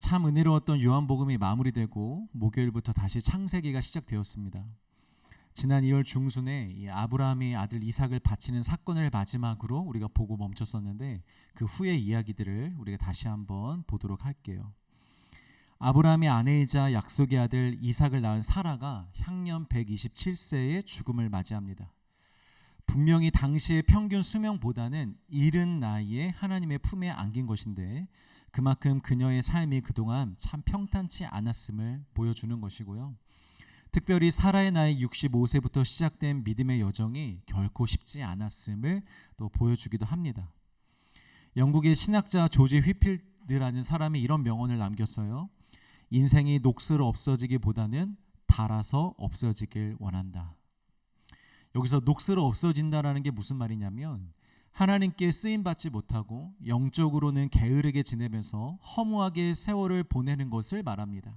참 은혜로웠던 요한복음이 마무리되고 목요일부터 다시 창세기가 시작되었습니다. 지난 2월 중순에 이 아브라함이 아들 이삭을 바치는 사건을 마지막으로 우리가 보고 멈췄었는데 그 후의 이야기들을 우리가 다시 한번 보도록 할게요. 아브라함의 아내이자 약속의 아들 이삭을 낳은 사라가 향년 127세의 죽음을 맞이합니다. 분명히 당시의 평균 수명보다는 이른 나이에 하나님의 품에 안긴 것인데 그만큼 그녀의 삶이 그동안 참 평탄치 않았음을 보여주는 것이고요. 특별히 사라의 나이 65세부터 시작된 믿음의 여정이 결코 쉽지 않았음을 또 보여주기도 합니다. 영국의 신학자 조지 휘필드라는 사람이 이런 명언을 남겼어요. 인생이 녹슬어 없어지기보다는 닳아서 없어지길 원한다. 여기서 녹슬어 없어진다라는 게 무슨 말이냐면 하나님께 쓰임받지 못하고 영적으로는 게으르게 지내면서 허무하게 세월을 보내는 것을 말합니다.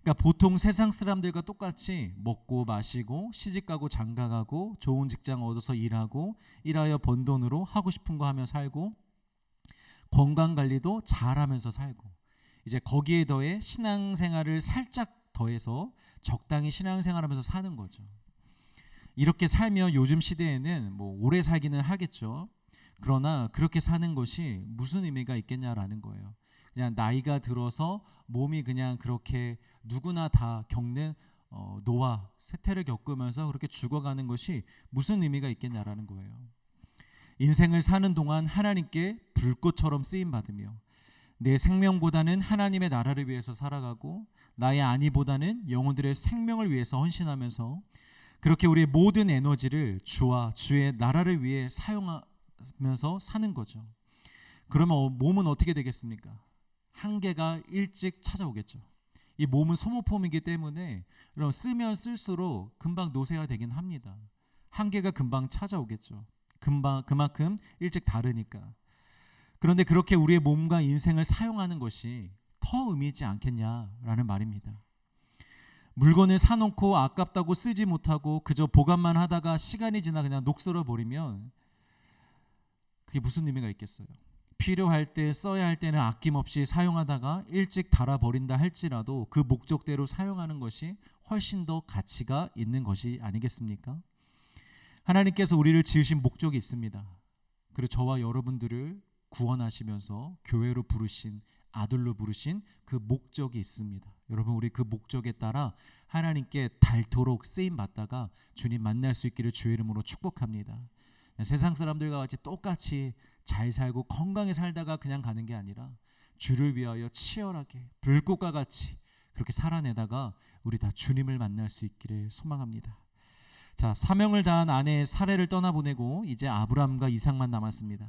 그러니까 보통 세상 사람들과 똑같이 먹고 마시고 시집가고 장가가고 좋은 직장 얻어서 일하고 일하여 번 돈으로 하고 싶은 거 하며 살고 건강관리도 잘하면서 살고 이제 거기에 더해 신앙생활을 살짝 더해서 적당히 신앙생활하면서 사는 거죠. 이렇게 살면 요즘 시대에는 뭐 오래 살기는 하겠죠. 그러나 그렇게 사는 것이 무슨 의미가 있겠냐라는 거예요. 그냥 나이가 들어서 몸이 그냥 그렇게 누구나 다 겪는 노화, 쇠퇴를 겪으면서 그렇게 죽어가는 것이 무슨 의미가 있겠냐라는 거예요. 인생을 사는 동안 하나님께 불꽃처럼 쓰임받으며 내 생명보다는 하나님의 나라를 위해서 살아가고 나의 안위보다는 영혼들의 생명을 위해서 헌신하면서 그렇게 우리의 모든 에너지를 주와 주의 나라를 위해 사용하면서 사는 거죠. 그러면 몸은 어떻게 되겠습니까? 한계가 일찍 찾아오겠죠. 이 몸은 소모품이기 때문에 그럼 쓰면 쓸수록 금방 노쇠가 되긴 합니다. 한계가 금방 찾아오겠죠. 그만큼 일찍 다르니까. 그런데 그렇게 우리의 몸과 인생을 사용하는 것이 더 의미 있지 않겠냐라는 말입니다. 물건을 사놓고 아깝다고 쓰지 못하고 그저 보관만 하다가 시간이 지나 그냥 녹슬어 버리면 그게 무슨 의미가 있겠어요? 필요할 때 써야 할 때는 아낌없이 사용하다가 일찍 닳아버린다 할지라도 그 목적대로 사용하는 것이 훨씬 더 가치가 있는 것이 아니겠습니까? 하나님께서 우리를 지으신 목적이 있습니다. 그리고 저와 여러분들을 구원하시면서 교회로 부르신 아들로 부르신 그 목적이 있습니다. 여러분 우리 그 목적에 따라 하나님께 닳도록 쓰임받다가 주님 만날 수 있기를 주의 이름으로 축복합니다. 세상 사람들과 같이 똑같이 잘 살고 건강히 살다가 그냥 가는 게 아니라 주를 위하여 치열하게 불꽃과 같이 그렇게 살아내다가 우리 다 주님을 만날 수 있기를 소망합니다. 자, 사명을 다한 아내 사레를 떠나보내고 이제 아브라함과 이삭만 남았습니다.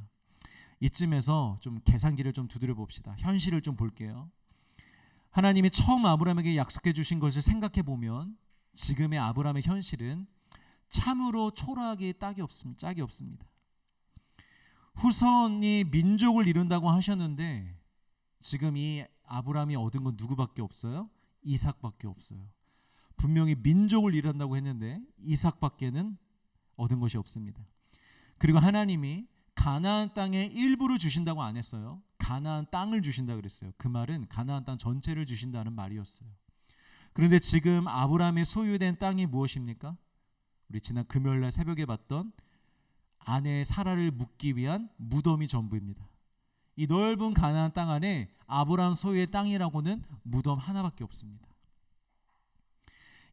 이쯤에서 좀 계산기를 좀 두드려 봅시다. 현실을 좀 볼게요. 하나님이 처음 아브라함에게 약속해 주신 것을 생각해 보면 지금의 아브라함의 현실은 참으로 초라하기 짝이 없습니다. 후손이 민족을 이룬다고 하셨는데 지금 이 아브라함이 얻은 건 누구밖에 없어요? 이삭밖에 없어요. 분명히 민족을 이룬다고 했는데 이삭밖에는 얻은 것이 없습니다. 그리고 하나님이 가나안 땅의 일부를 주신다고 안 했어요. 가나안 땅을 주신다 그랬어요. 그 말은 가나안 땅 전체를 주신다는 말이었어요. 그런데 지금 아브라함의 소유된 땅이 무엇입니까? 우리 지난 금요일날 새벽에 봤던 아내 사라를 묻기 위한 무덤이 전부입니다. 이 넓은 가나안 땅 안에 아브라함 소유의 땅이라고는 무덤 하나밖에 없습니다.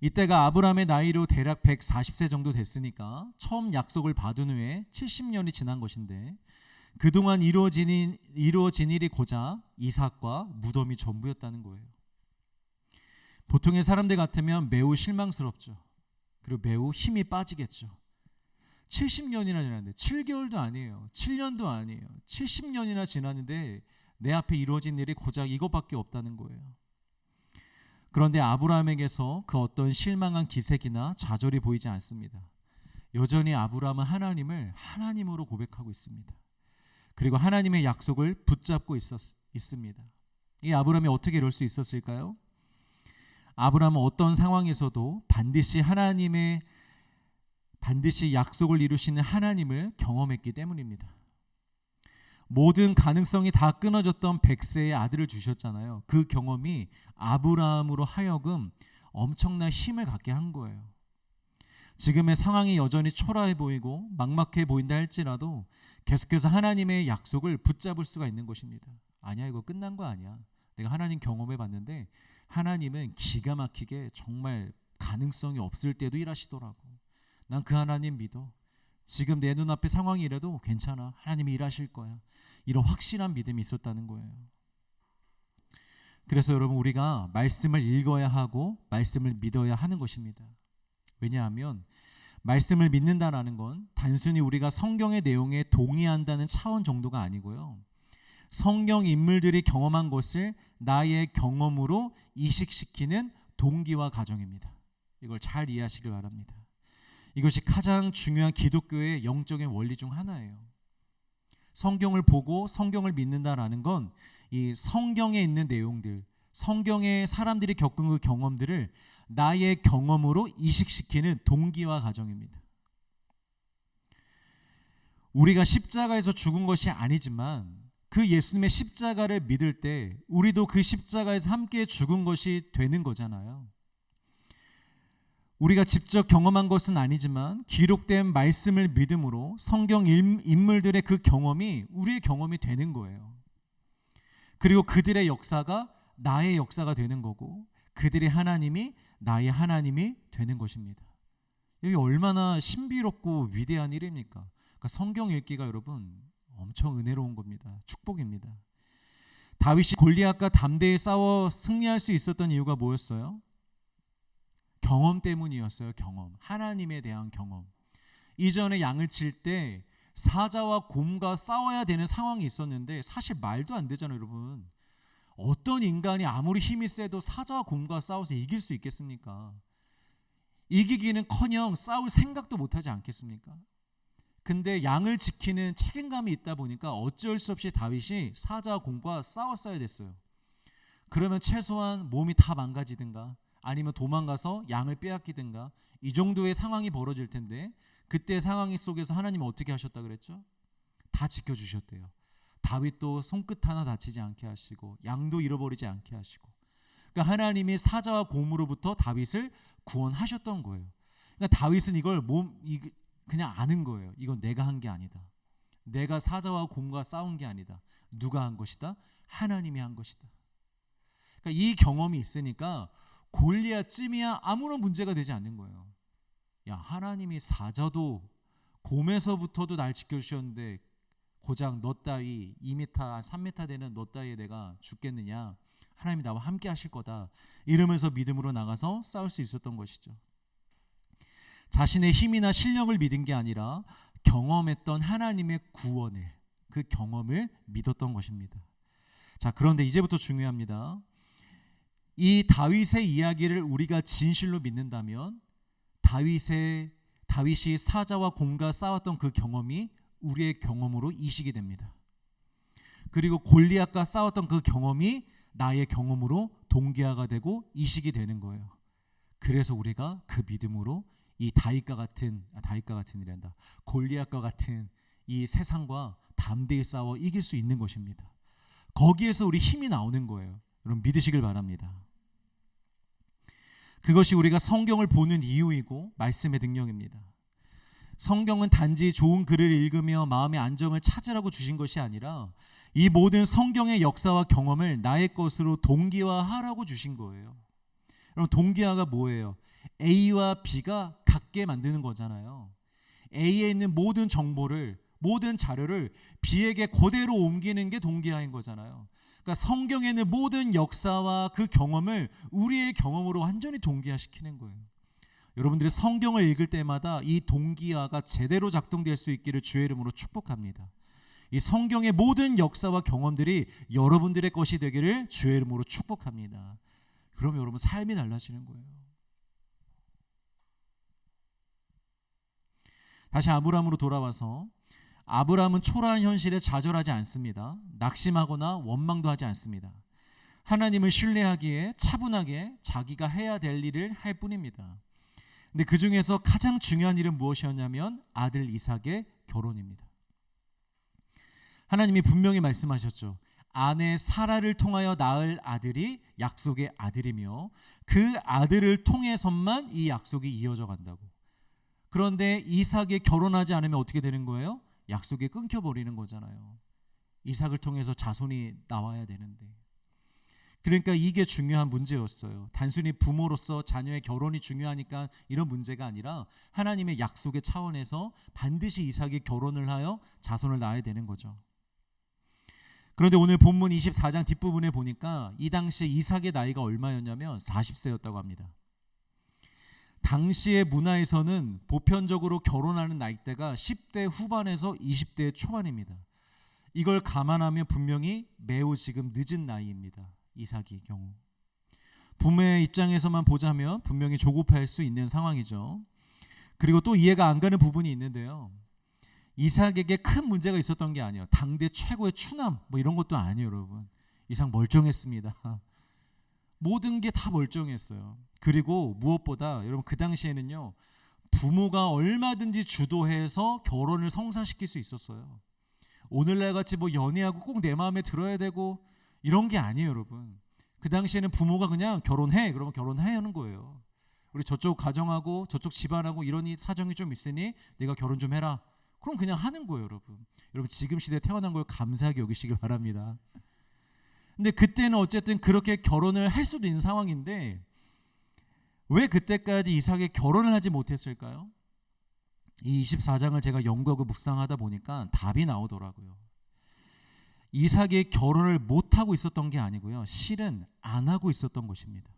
이때가 아브라함의 나이로 대략 140세 정도 됐으니까 처음 약속을 받은 후에 70년이 지난 것인데 그동안 이루어진 일이 고작 이삭과 무덤이 전부였다는 거예요. 보통의 사람들 같으면 매우 실망스럽죠. 그리고 매우 힘이 빠지겠죠. 70년이나 지났는데 7개월도 아니에요. 7년도 아니에요. 70년이나 지났는데 내 앞에 이루어진 일이 고작 이것밖에 없다는 거예요. 그런데 아브라함에게서 그 어떤 실망한 기색이나 좌절이 보이지 않습니다. 여전히 아브라함은 하나님을 하나님으로 고백하고 있습니다. 그리고 하나님의 약속을 붙잡고 있습니다. 이 아브라함이 어떻게 이럴 수 있었을까요? 아브라함은 어떤 상황에서도 반드시 약속을 이루시는 하나님을 경험했기 때문입니다. 모든 가능성이 다 끊어졌던 100세의 아들을 주셨잖아요. 그 경험이 아브라함으로 하여금 엄청난 힘을 갖게 한 거예요. 지금의 상황이 여전히 초라해 보이고 막막해 보인다 할지라도 계속해서 하나님의 약속을 붙잡을 수가 있는 것입니다. 아니야, 이거 끝난 거 아니야. 내가 하나님 경험해 봤는데 하나님은 기가 막히게 정말 가능성이 없을 때도 일하시더라고. 난 그 하나님 믿어. 지금 내 눈앞에 상황이 이래도 괜찮아. 하나님이 일하실 거야. 이런 확실한 믿음이 있었다는 거예요. 그래서 여러분, 우리가 말씀을 읽어야 하고 말씀을 믿어야 하는 것입니다. 왜냐하면 말씀을 믿는다라는 건 단순히 우리가 성경의 내용에 동의한다는 차원 정도가 아니고요. 성경 인물들이 경험한 것을 나의 경험으로 이식시키는 동기와 과정입니다. 이걸 잘 이해하시길 바랍니다. 이것이 가장 중요한 기독교의 영적인 원리 중 하나예요. 성경을 보고 성경을 믿는다라는 건 이 성경에 있는 내용들, 성경의 사람들이 겪은 그 경험들을 나의 경험으로 이식시키는 동기와 과정입니다. 우리가 십자가에서 죽은 것이 아니지만 그 예수님의 십자가를 믿을 때 우리도 그 십자가에서 함께 죽은 것이 되는 거잖아요. 우리가 직접 경험한 것은 아니지만 기록된 말씀을 믿음으로 성경 인물들의 그 경험이 우리의 경험이 되는 거예요. 그리고 그들의 역사가 나의 역사가 되는 거고 그들의 하나님이 나의 하나님이 되는 것입니다. 이게 얼마나 신비롭고 위대한 일입니까? 그러니까 성경 읽기가 여러분 엄청 은혜로운 겁니다. 축복입니다. 다윗이 골리앗과 담대히 싸워 승리할 수 있었던 이유가 뭐였어요? 경험 때문이었어요. 경험. 하나님에 대한 경험. 이전에 양을 칠 때 사자와 곰과 싸워야 되는 상황이 있었는데 사실 말도 안 되잖아요, 여러분. 어떤 인간이 아무리 힘이 세도 사자와 곰과 싸워서 이길 수 있겠습니까? 이기기는커녕 싸울 생각도 못하지 않겠습니까? 근데 양을 지키는 책임감이 있다 보니까 어쩔 수 없이 다윗이 사자와 곰과 싸웠어야 됐어요. 그러면 최소한 몸이 다 망가지든가 아니면 도망가서 양을 빼앗기든가 이 정도의 상황이 벌어질 텐데 그때 상황 속에서 하나님은 어떻게 하셨다 그랬죠? 다 지켜주셨대요. 다윗도 손끝 하나 다치지 않게 하시고 양도 잃어버리지 않게 하시고, 그러니까 하나님이 사자와 곰으로부터 다윗을 구원하셨던 거예요. 그러니까 다윗은 이걸 그냥 아는 거예요. 이건 내가 한 게 아니다. 내가 사자와 곰과 싸운 게 아니다. 누가 한 것이다? 하나님이 한 것이다. 그러니까 이 경험이 있으니까 골리앗쯤이야 아무런 문제가 되지 않는 거예요. 야, 하나님이 사자도 곰에서부터도 날 지켜주셨는데 고작 너 따위 2m, 3m 되는 너 따위에 내가 죽겠느냐? 하나님이 나와 함께 하실 거다. 이러면서 믿음으로 나가서 싸울 수 있었던 것이죠. 자신의 힘이나 실력을 믿은 게 아니라 경험했던 하나님의 구원을, 그 경험을 믿었던 것입니다. 자, 그런데 이제부터 중요합니다. 이 다윗의 이야기를 우리가 진실로 믿는다면 다윗이 사자와 곰과 싸웠던 그 경험이 우리의 경험으로 이식이 됩니다. 그리고 골리앗과 싸웠던 그 경험이 나의 경험으로 동기화가 되고 이식이 되는 거예요. 그래서 우리가 그 믿음으로 이 골리앗과 같은 이 세상과 담대히 싸워 이길 수 있는 것입니다. 거기에서 우리 힘이 나오는 거예요. 여러분 믿으시길 바랍니다. 그것이 우리가 성경을 보는 이유이고 말씀의 능력입니다. 성경은 단지 좋은 글을 읽으며 마음의 안정을 찾으라고 주신 것이 아니라 이 모든 성경의 역사와 경험을 나의 것으로 동기화하라고 주신 거예요. 여러분 동기화가 뭐예요? A와 B가 같게 만드는 거잖아요. A에 있는 모든 정보를, 모든 자료를 B에게 그대로 옮기는 게 동기화인 거잖아요. 그러니까 성경에 있는 모든 역사와 그 경험을 우리의 경험으로 완전히 동기화시키는 거예요. 여러분들이 성경을 읽을 때마다 이 동기화가 제대로 작동될 수 있기를 주의 이름으로 축복합니다. 이 성경의 모든 역사와 경험들이 여러분들의 것이 되기를 주의 이름으로 축복합니다. 그러면 여러분 삶이 달라지는 거예요. 다시 아브라함으로 돌아와서 아브라함은 초라한 현실에 좌절하지 않습니다. 낙심하거나 원망도 하지 않습니다. 하나님을 신뢰하기에 차분하게 자기가 해야 될 일을 할 뿐입니다. 근데 그 중에서 가장 중요한 일은 무엇이었냐면 아들 이삭의 결혼입니다. 하나님이 분명히 말씀하셨죠. 아내 사라를 통하여 낳을 아들이 약속의 아들이며 그 아들을 통해서만 이 약속이 이어져 간다고. 그런데 이삭이 결혼하지 않으면 어떻게 되는 거예요? 약속이 끊겨버리는 거잖아요. 이삭을 통해서 자손이 나와야 되는데. 그러니까 이게 중요한 문제였어요. 단순히 부모로서 자녀의 결혼이 중요하니까 이런 문제가 아니라 하나님의 약속의 차원에서 반드시 이삭이 결혼을 하여 자손을 낳아야 되는 거죠. 그런데 오늘 본문 24장 뒷부분에 보니까 이 당시에 이삭의 나이가 얼마였냐면 40세였다고 합니다. 당시의 문화에서는 보편적으로 결혼하는 나이대가 10대 후반에서 20대 초반입니다. 이걸 감안하면 분명히 매우 지금 늦은 나이입니다. 이삭의 경우. 부모의 입장에서만 보자면 분명히 조급할 수 있는 상황이죠. 그리고 또 이해가 안 가는 부분이 있는데요. 이삭에게 큰 문제가 있었던 게 아니에요. 당대 최고의 추남 뭐 이런 것도 아니에요, 여러분. 이삭 멀쩡했습니다. 모든 게 다 멀쩡했어요. 그리고 무엇보다 여러분 그 당시에는요, 부모가 얼마든지 주도해서 결혼을 성사시킬 수 있었어요. 오늘날 같이 뭐 연애하고 꼭 내 마음에 들어야 되고 이런 게 아니에요, 여러분. 그 당시에는 부모가 그냥 결혼해 그러면 결혼해야 하는 거예요. 우리 저쪽 가정하고 저쪽 집안하고 이런 사정이 좀 있으니 내가 결혼 좀 해라. 그럼 그냥 하는 거예요, 여러분. 여러분 지금 시대에 태어난 걸 감사하게 여기시길 바랍니다. 근데 그때는 어쨌든 그렇게 결혼을 할 수도 있는 상황인데 왜 그때까지 이삭이 결혼을 하지 못했을까요? 이 24장을 제가 연구하고 묵상하다 보니까 답이 나오더라고요. 이삭이 결혼을 못하고 있었던 게 아니고요, 실은 안 하고 있었던 것입니다.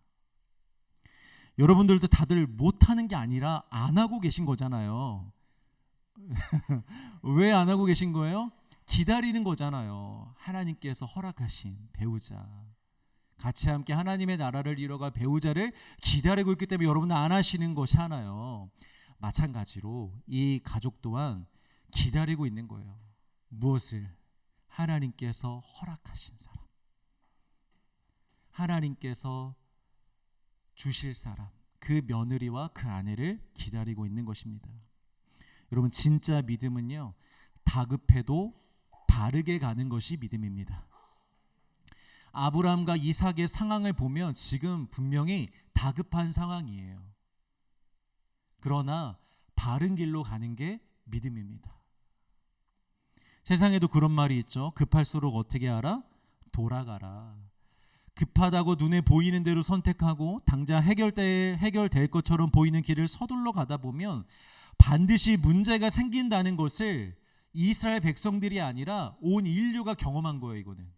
여러분들도 다들 못하는 게 아니라 안 하고 계신 거잖아요. 왜 안 하고 계신 거예요? 기다리는 거잖아요. 하나님께서 허락하신 배우자, 같이 함께 하나님의 나라를 이뤄갈 배우자를 기다리고 있기 때문에 여러분은 안 하시는 것이 하나요. 마찬가지로 이 가족 또한 기다리고 있는 거예요. 무엇을? 하나님께서 허락하신 사람, 하나님께서 주실 사람, 그 며느리와 그 아내를 기다리고 있는 것입니다. 여러분 진짜 믿음은요, 다급해도 바르게 가는 것이 믿음입니다. 아브라함과 이삭의 상황을 보면 지금 분명히 다급한 상황이에요. 그러나 바른 길로 가는 게 믿음입니다. 세상에도 그런 말이 있죠. 급할수록 어떻게 하라? 돌아가라. 급하다고 눈에 보이는 대로 선택하고 당장 해결될 것처럼 보이는 길을 서둘러 가다 보면 반드시 문제가 생긴다는 것을 이스라엘 백성들이 아니라 온 인류가 경험한 거예요. 이거는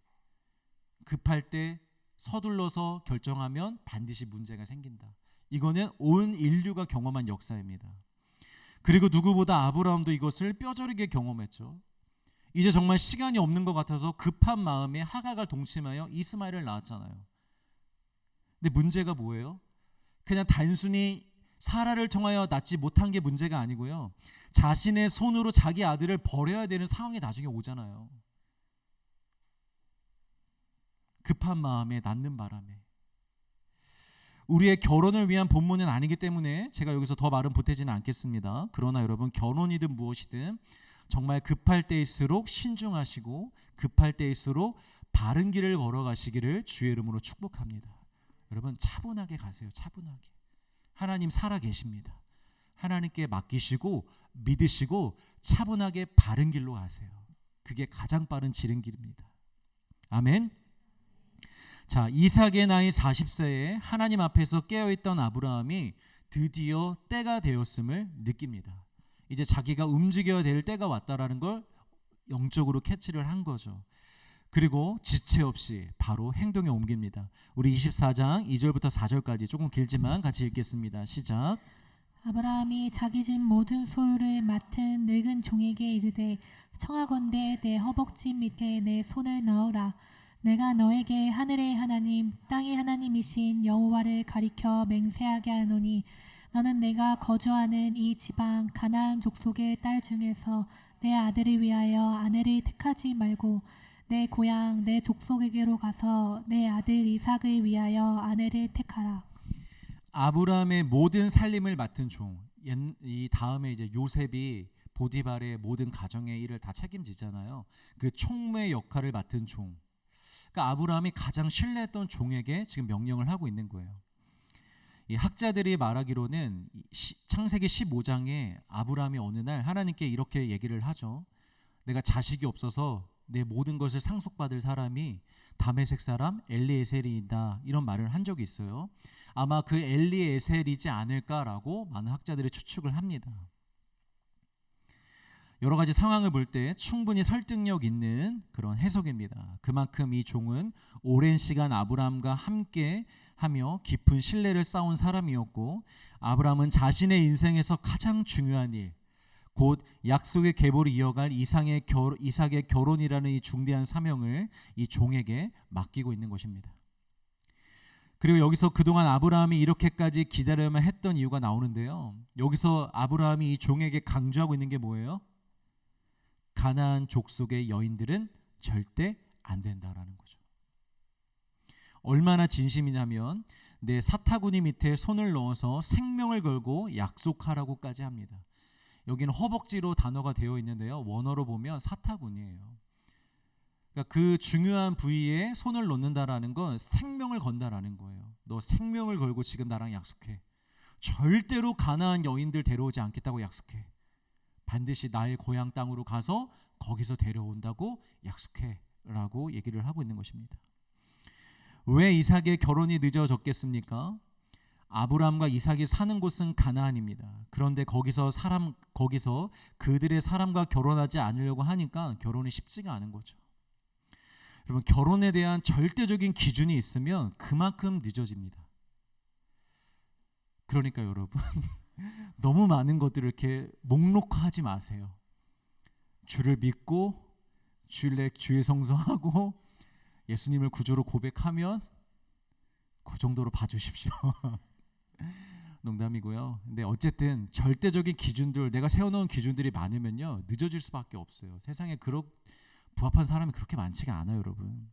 급할 때 서둘러서 결정하면 반드시 문제가 생긴다. 이거는 온 인류가 경험한 역사입니다. 그리고 누구보다 아브라함도 이것을 뼈저리게 경험했죠. 이제 정말 시간이 없는 것 같아서 급한 마음에 하갈을 동침하여 이스마엘을 낳았잖아요. 근데 문제가 뭐예요? 그냥 단순히 사라를 통하여 낳지 못한 게 문제가 아니고요, 자신의 손으로 자기 아들을 버려야 되는 상황이 나중에 오잖아요. 급한 마음에 낳는 바람에. 우리의 결혼을 위한 본문은 아니기 때문에 제가 여기서 더 말은 보태지는 않겠습니다. 그러나 여러분 결혼이든 무엇이든 정말 급할 때일수록 신중하시고 급할 때일수록 바른 길을 걸어가시기를 주의 이름으로 축복합니다. 여러분 차분하게 가세요. 차분하게. 하나님 살아 계십니다. 하나님께 맡기시고 믿으시고 차분하게 바른 길로 가세요. 그게 가장 빠른 지름길입니다. 아멘. 자, 이삭의 나이 40세에 하나님 앞에서 깨어있던 아브라함이 드디어 때가 되었음을 느낍니다. 이제 자기가 움직여야 될 때가 왔다라는 걸 영적으로 캐치를 한 거죠. 그리고 지체 없이 바로 행동에 옮깁니다. 우리 24장 2절부터 4절까지 조금 길지만 같이 읽겠습니다. 시작. 아브라함이 자기 집 모든 소유를 맡은 늙은 종에게 이르되 청하건대 내 허벅지 밑에 내 손을 넣으라. 내가 너에게 하늘의 하나님 땅의 하나님이신 여호와를 가리켜 맹세하게 하노니 너는 내가 거주하는 이 지방 가나안 족속의 딸 중에서 내 아들을 위하여 아내를 택하지 말고 내 고향 내 족속에게로 가서 내 아들 이삭을 위하여 아내를 택하라. 아브라함의 모든 살림을 맡은 종. 이 다음에 이제 요셉이 보디발의 모든 가정의 일을 다 책임지잖아요. 그 총무의 역할을 맡은 종. 그러니까 아브라함이 가장 신뢰했던 종에게 지금 명령을 하고 있는 거예요. 이 학자들이 말하기로는 창세기 15장에 아브라함이 어느 날 하나님께 이렇게 얘기를 하죠. 내가 자식이 없어서 내 모든 것을 상속받을 사람이 다메섹 사람 엘리에셀이다, 이런 말을 한 적이 있어요. 아마 그 엘리에셀이지 않을까라고 많은 학자들이 추측을 합니다. 여러 가지 상황을 볼 때 충분히 설득력 있는 그런 해석입니다. 그만큼 이 종은 오랜 시간 아브라함과 함께 하며 깊은 신뢰를 쌓은 사람이었고, 아브라함은 자신의 인생에서 가장 중요한 일, 곧 약속의 계보를 이어갈 이삭의 결혼이라는 이 중대한 사명을 이 종에게 맡기고 있는 것입니다. 그리고 여기서 그동안 아브라함이 이렇게까지 기다려야만 했던 이유가 나오는데요. 여기서 아브라함이 이 종에게 강조하고 있는 게 뭐예요? 가나안 족속의 여인들은 절대 안 된다라는 거죠. 얼마나 진심이냐면 내 사타구니 밑에 손을 넣어서 생명을 걸고 약속하라고까지 합니다. 여기는 허벅지로 단어가 되어 있는데요. 원어로 보면 사타구니예요. 그러니까 그 중요한 부위에 손을 놓는다라는 건 생명을 건다라는 거예요. 너 생명을 걸고 지금 나랑 약속해. 절대로 가나안 여인들 데려오지 않겠다고 약속해. 반드시 나의 고향 땅으로 가서 거기서 데려온다고 약속해 라고 얘기를 하고 있는 것입니다. 왜 이삭의 결혼이 늦어졌겠습니까? 아브라함과 이삭이 사는 곳은 가나안입니다. 그런데 거기서 그들의 사람과 결혼하지 않으려고 하니까 결혼이 쉽지가 않은 거죠. 여러분, 결혼에 대한 절대적인 기준이 있으면 그만큼 늦어집니다. 그러니까 여러분 너무 많은 것들을 이렇게 목록화하지 마세요. 주를 믿고 주일 성수하고 예수님을 구주로 고백하면 그 정도로 봐주십시오. 농담이고요. 근데 어쨌든 절대적인 기준들, 내가 세워놓은 기준들이 많으면요 늦어질 수밖에 없어요. 세상에 부합한 사람이 그렇게 많지가 않아요, 여러분.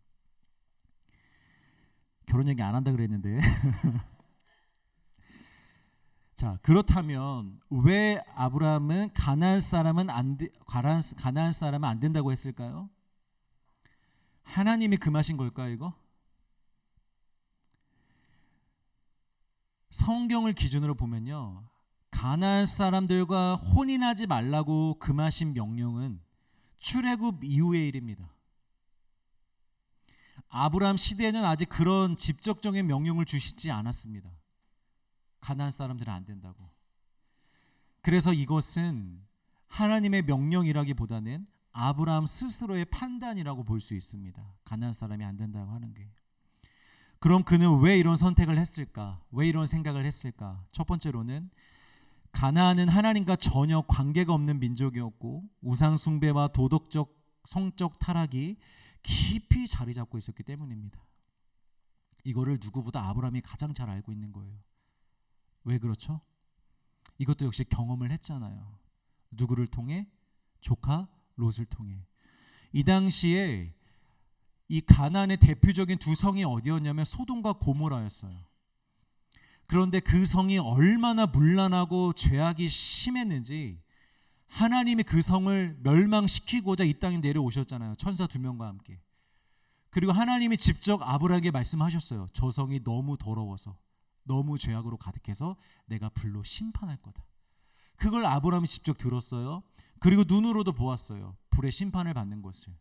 결혼 얘기 안 한다 그랬는데 자, 그렇다면 왜 아브라함은 가나안 사람은 안 된다고 했을까요? 하나님이 금하신 걸까요, 이거? 성경을 기준으로 보면요, 가나안 사람들과 혼인하지 말라고 금하신 명령은 출애굽 이후의 일입니다. 아브라함 시대에는 아직 그런 직접적인 명령을 주시지 않았습니다. 가나안 사람들은 안 된다고. 그래서 이것은 하나님의 명령이라기보다는 아브라함 스스로의 판단이라고 볼 수 있습니다. 가나안 사람이 안 된다고 하는 게. 그럼 그는 왜 이런 선택을 했을까? 왜 이런 생각을 했을까? 첫 번째로는 가나안은 하나님과 전혀 관계가 없는 민족이었고 우상 숭배와 도덕적 성적 타락이 깊이 자리 잡고 있었기 때문입니다. 이거를 누구보다 아브라함이 가장 잘 알고 있는 거예요. 왜 그렇죠? 이것도 역시 경험을 했잖아요. 누구를 통해? 조카 롯을 통해. 이 당시에 이 가나안의 대표적인 두 성이 어디였냐면 소돔과 고모라였어요. 그런데 그 성이 얼마나 문란하고 죄악이 심했는지 하나님이 그 성을 멸망시키고자 이 땅에 내려오셨잖아요. 천사 2명과 함께. 그리고 하나님이 직접 아브라함에게 말씀하셨어요. 저 성이 너무 더러워서, 너무 죄악으로 가득해서 내가 불로 심판할 거다. 그걸 아브라함이 직접 들었어요. 그리고 눈으로도 보았어요. 불의 심판을 받는 것을.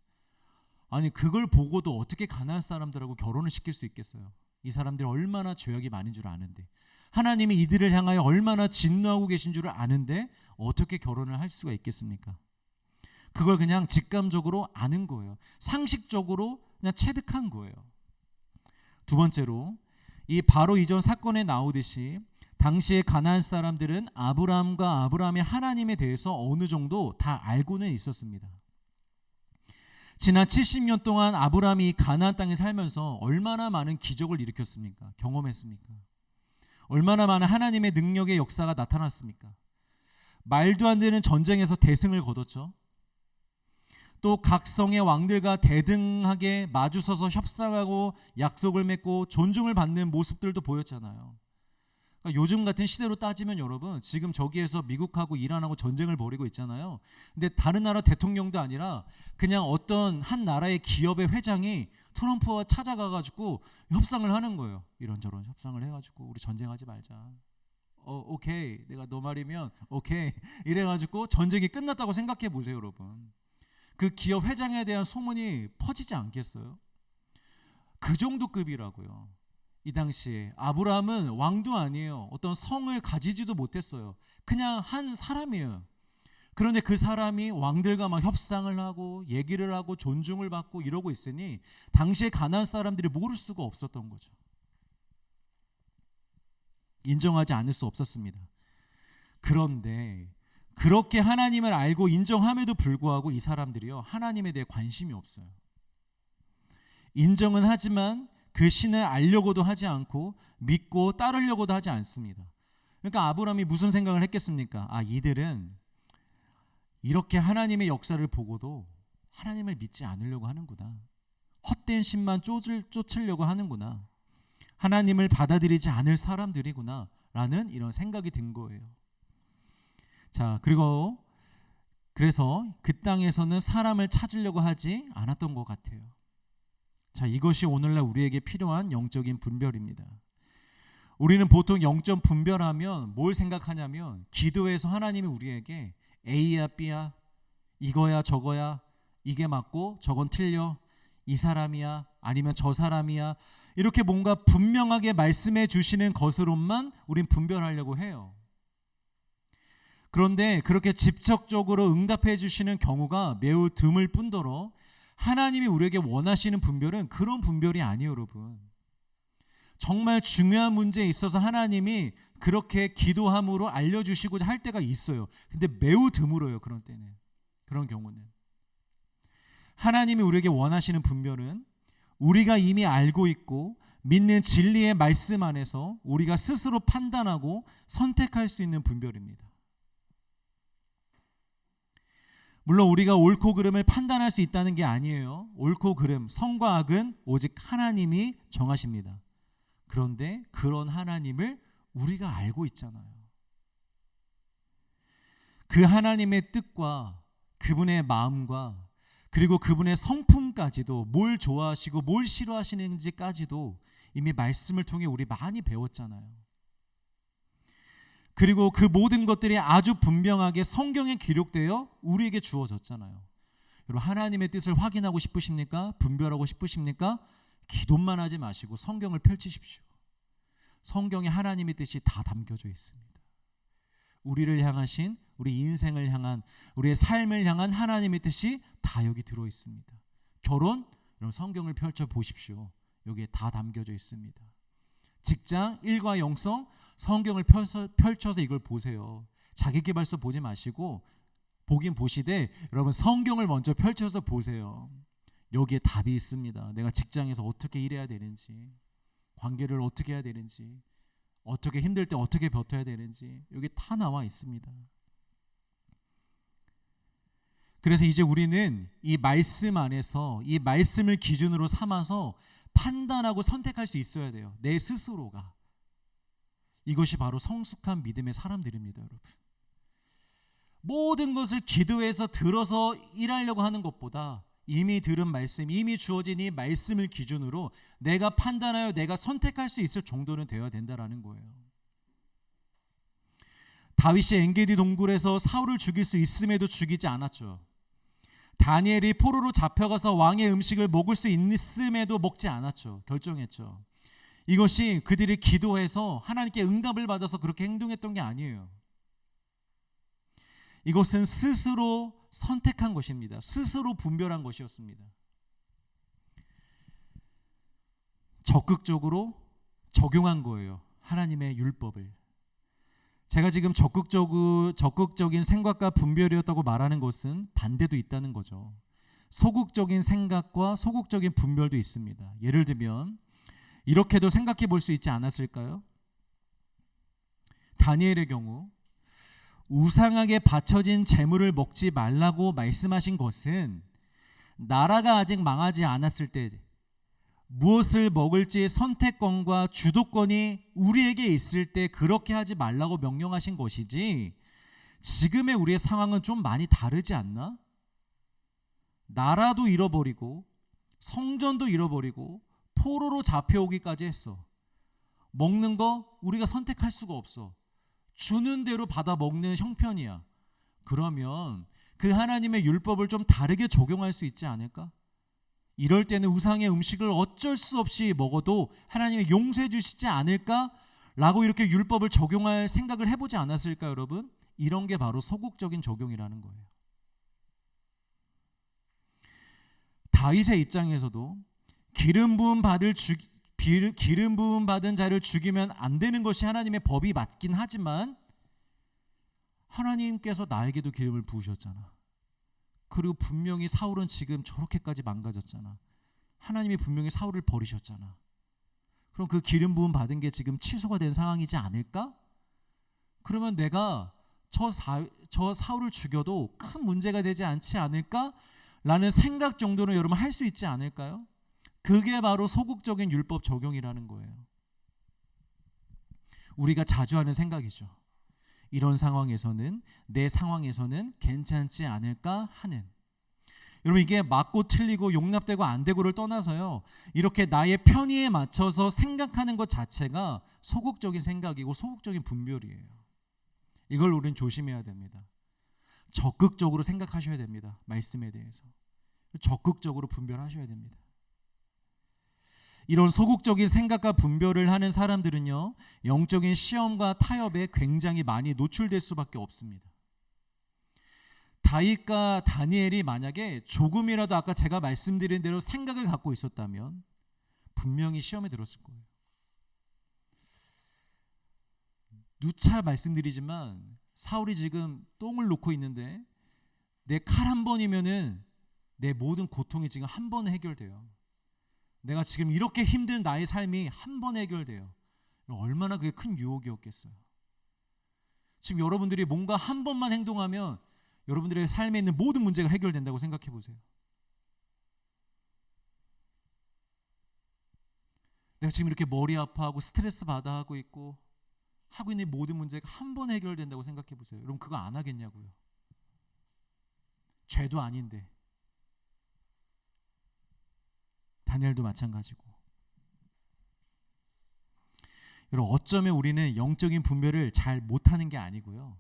아니, 그걸 보고도 어떻게 가나안 사람들하고 결혼을 시킬 수 있겠어요? 이 사람들이 얼마나 죄악이 많은 줄 아는데, 하나님이 이들을 향하여 얼마나 진노하고 계신 줄 아는데 어떻게 결혼을 할 수가 있겠습니까? 그걸 그냥 직감적으로 아는 거예요. 상식적으로 그냥 체득한 거예요. 두 번째로, 이 바로 이전 사건에 나오듯이 당시의 가나안 사람들은 아브라함과 아브라함의 하나님에 대해서 어느 정도 다 알고는 있었습니다. 지난 70년 동안 아브라함이 가나안 땅에 살면서 얼마나 많은 기적을 일으켰습니까? 경험했습니까? 얼마나 많은 하나님의 능력의 역사가 나타났습니까? 말도 안 되는 전쟁에서 대승을 거뒀죠. 또 각 성의 왕들과 대등하게 마주서서 협상하고 약속을 맺고 존중을 받는 모습들도 보였잖아요. 그러니까 요즘 같은 시대로 따지면 여러분 지금 저기에서 미국하고 이란하고 전쟁을 벌이고 있잖아요. 근데 다른 나라 대통령도 아니라 그냥 어떤 한 나라의 기업의 회장이 트럼프와 찾아가가지고 협상을 하는 거예요. 이런저런 협상을 해가지고 우리 전쟁하지 말자. 오케이, 내가 너 말이면 오케이 이래가지고 전쟁이 끝났다고 생각해 보세요, 여러분. 그 기업 회장에 대한 소문이 퍼지지 않겠어요? 그 정도 급이라고요. 이 당시에 아브라함은 왕도 아니에요. 어떤 성을 가지지도 못했어요. 그냥 한 사람이에요. 그런데 그 사람이 왕들과 막 협상을 하고 얘기를 하고 존중을 받고 이러고 있으니 당시에 가나안 사람들이 모를 수가 없었던 거죠. 인정하지 않을 수 없었습니다. 그런데 그렇게 하나님을 알고 인정함에도 불구하고 이 사람들이요, 하나님에 대해 관심이 없어요. 인정은 하지만 그 신을 알려고도 하지 않고 믿고 따르려고도 하지 않습니다. 그러니까 아브라함이 무슨 생각을 했겠습니까? 이들은 이렇게 하나님의 역사를 보고도 하나님을 믿지 않으려고 하는구나. 헛된 신만 쫓으려고 하는구나. 하나님을 받아들이지 않을 사람들이구나 라는 이런 생각이 든 거예요. 자, 그래서 그 땅에서는 사람을 찾으려고 하지 않았던 것 같아요. 자, 이것이 오늘날 우리에게 필요한 영적인 분별입니다. 우리는 보통 영적 분별하면 뭘 생각하냐면 기도에서 하나님이 우리에게 A야 B야, 이거야 저거야, 이게 맞고 저건 틀려, 이 사람이야 아니면 저 사람이야, 이렇게 뭔가 분명하게 말씀해 주시는 것으로만 우린 분별하려고 해요. 그런데 그렇게 직접적으로 응답해 주시는 경우가 매우 드물 뿐더러 하나님이 우리에게 원하시는 분별은 그런 분별이 아니에요, 여러분. 정말 중요한 문제에 있어서 하나님이 그렇게 기도함으로 알려주시고자 할 때가 있어요. 근데 매우 드물어요, 그런 때는. 그런 경우는. 하나님이 우리에게 원하시는 분별은 우리가 이미 알고 있고 믿는 진리의 말씀 안에서 우리가 스스로 판단하고 선택할 수 있는 분별입니다. 물론 우리가 옳고 그름을 판단할 수 있다는 게 아니에요. 옳고 그름, 선과 악은 오직 하나님이 정하십니다. 그런데 그런 하나님을 우리가 알고 있잖아요. 그 하나님의 뜻과 그분의 마음과 그리고 그분의 성품까지도, 뭘 좋아하시고 뭘 싫어하시는지까지도 이미 말씀을 통해 우리 많이 배웠잖아요. 그리고 그 모든 것들이 아주 분명하게 성경에 기록되어 우리에게 주어졌잖아요. 여러분, 하나님의 뜻을 확인하고 싶으십니까? 분별하고 싶으십니까? 기도만 하지 마시고 성경을 펼치십시오. 성경에 하나님의 뜻이 다 담겨져 있습니다. 우리를 향하신, 우리 인생을 향한, 우리의 삶을 향한 하나님의 뜻이 다 여기 들어 있습니다. 결혼, 여러분 성경을 펼쳐 보십시오. 여기에 다 담겨져 있습니다. 직장, 일과 영성, 성경을 펼쳐서 이걸 보세요. 자기계발서 보지 마시고 보긴 보시되 여러분 성경을 먼저 펼쳐서 보세요. 여기에 답이 있습니다. 내가 직장에서 어떻게 일해야 되는지, 관계를 어떻게 해야 되는지, 어떻게 힘들 때 어떻게 버텨야 되는지 여기 다 나와 있습니다. 그래서 이제 우리는 이 말씀 안에서 이 말씀을 기준으로 삼아서 판단하고 선택할 수 있어야 돼요. 내 스스로가. 이것이 바로 성숙한 믿음의 사람들입니다, 여러분. 모든 것을 기도해서 들어서 일하려고 하는 것보다 이미 들은 말씀, 이미 주어진 이 말씀을 기준으로 내가 판단하여 내가 선택할 수 있을 정도는 되어야 된다라는 거예요. 다윗이 엔게디 동굴에서 사울을 죽일 수 있음에도 죽이지 않았죠. 다니엘이 포로로 잡혀가서 왕의 음식을 먹을 수 있음에도 먹지 않았죠. 결정했죠. 이것이 그들이 기도해서 하나님께 응답을 받아서 그렇게 행동했던 게 아니에요. 이것은 스스로 선택한 것입니다. 스스로 분별한 것이었습니다. 적극적으로 적용한 거예요. 하나님의 율법을. 제가 지금 적극적인 생각과 분별이었다고 말하는 것은 반대도 있다는 거죠. 소극적인 생각과 소극적인 분별도 있습니다. 예를 들면 이렇게도 생각해 볼 수 있지 않았을까요? 다니엘의 경우 우상에게 바쳐진 제물을 먹지 말라고 말씀하신 것은 나라가 아직 망하지 않았을 때, 무엇을 먹을지 선택권과 주도권이 우리에게 있을 때 그렇게 하지 말라고 명령하신 것이지, 지금의 우리의 상황은 좀 많이 다르지 않나? 나라도 잃어버리고 성전도 잃어버리고 포로로 잡혀오기까지 했어. 먹는 거 우리가 선택할 수가 없어. 주는 대로 받아 먹는 형편이야. 그러면 그 하나님의 율법을 좀 다르게 적용할 수 있지 않을까? 이럴 때는 우상의 음식을 어쩔 수 없이 먹어도 하나님이 용서해 주시지 않을까? 라고 이렇게 율법을 적용할 생각을 해보지 않았을까, 여러분? 이런 게 바로 소극적인 적용이라는 거예요. 다윗의 입장에서도 기름 부음 받은 자를 죽이면 안 되는 것이 하나님의 법이 맞긴 하지만, 하나님께서 나에게도 기름을 부으셨잖아. 그리고 분명히 사울은 지금 저렇게까지 망가졌잖아. 하나님이 분명히 사울을 버리셨잖아. 그럼 그 기름 부음 받은 게 지금 취소가 된 상황이지 않을까? 그러면 내가 저 사울을 죽여도 큰 문제가 되지 않지 않을까? 라는 생각 정도는 여러분 할 수 있지 않을까요? 그게 바로 소극적인 율법 적용이라는 거예요. 우리가 자주 하는 생각이죠. 이런 상황에서는, 내 상황에서는 괜찮지 않을까 하는. 여러분, 이게 맞고 틀리고 용납되고 안 되고를 떠나서요, 이렇게 나의 편의에 맞춰서 생각하는 것 자체가 소극적인 생각이고 소극적인 분별이에요. 이걸 우리는 조심해야 됩니다. 적극적으로 생각하셔야 됩니다. 말씀에 대해서 적극적으로 분별하셔야 됩니다. 이런 소극적인 생각과 분별을 하는 사람들은요, 영적인 시험과 타협에 굉장히 많이 노출될 수밖에 없습니다. 다윗과 다니엘이 만약에 조금이라도 아까 제가 말씀드린 대로 생각을 갖고 있었다면 분명히 시험에 들었을 거예요. 누차 말씀드리지만 사울이 지금 똥을 놓고 있는데 내 칼 한 번이면은 내 모든 고통이 지금 한 번에 해결돼요. 내가 지금 이렇게 힘든 나의 삶이 한 번에 해결돼요. 얼마나 그게 큰 유혹이었겠어요. 지금 여러분들이 뭔가 한 번만 행동하면 여러분들의 삶에 있는 모든 문제가 해결된다고 생각해 보세요. 내가 지금 이렇게 머리 아파하고 스트레스 받아 하고 있고 하고 있는 모든 문제가 한 번에 해결된다고 생각해 보세요. 여러분, 그거 안 하겠냐고요. 죄도 아닌데. 다니엘도 마찬가지고. 여러분, 어쩌면 우리는 영적인 분별을 잘 못하는 게 아니고요,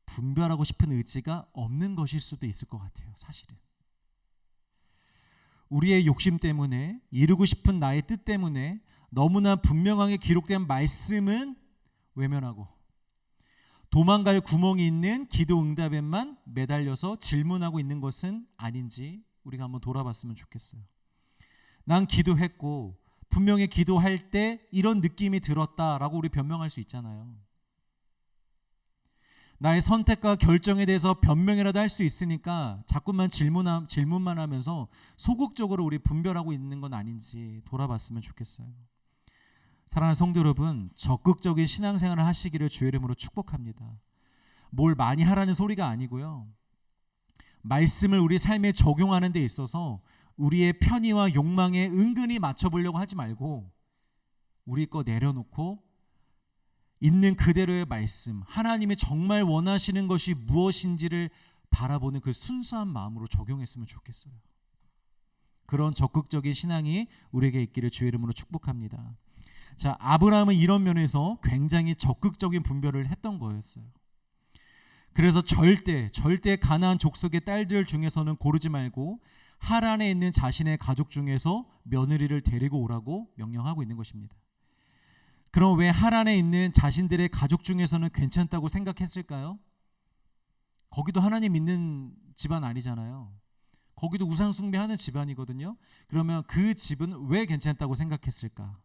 분별하고 싶은 의지가 없는 것일 수도 있을 것 같아요. 사실은 우리의 욕심 때문에, 이루고 싶은 나의 뜻 때문에 너무나 분명하게 기록된 말씀은 외면하고 도망갈 구멍이 있는 기도 응답에만 매달려서 질문하고 있는 것은 아닌지 우리가 한번 돌아봤으면 좋겠어요. 난 기도했고 분명히 기도할 때 이런 느낌이 들었다라고 우리 변명할 수 있잖아요. 나의 선택과 결정에 대해서 변명이라도 할 수 있으니까 자꾸만 질문만 하면서 소극적으로 우리 분별하고 있는 건 아닌지 돌아봤으면 좋겠어요. 사랑하는 성도 여러분, 적극적인 신앙생활을 하시기를 주의 이름으로 축복합니다. 뭘 많이 하라는 소리가 아니고요, 말씀을 우리 삶에 적용하는 데 있어서 우리의 편의와 욕망에 은근히 맞춰보려고 하지 말고 우리 거 내려놓고 있는 그대로의 말씀, 하나님이 정말 원하시는 것이 무엇인지를 바라보는 그 순수한 마음으로 적용했으면 좋겠어요. 그런 적극적인 신앙이 우리에게 있기를 주의 이름으로 축복합니다. 자, 아브라함은 이런 면에서 굉장히 적극적인 분별을 했던 거였어요. 그래서 절대 가나안 족속의 딸들 중에서는 고르지 말고 하란에 있는 자신의 가족 중에서 며느리를 데리고 오라고 명령하고 있는 것입니다. 그럼 왜 하란에 있는 자신들의 가족 중에서는 괜찮다고 생각했을까요? 거기도 하나님 믿는 집안 아니잖아요. 거기도 우상 숭배하는 집안이거든요. 그러면 그 집은 왜 괜찮다고 생각했을까?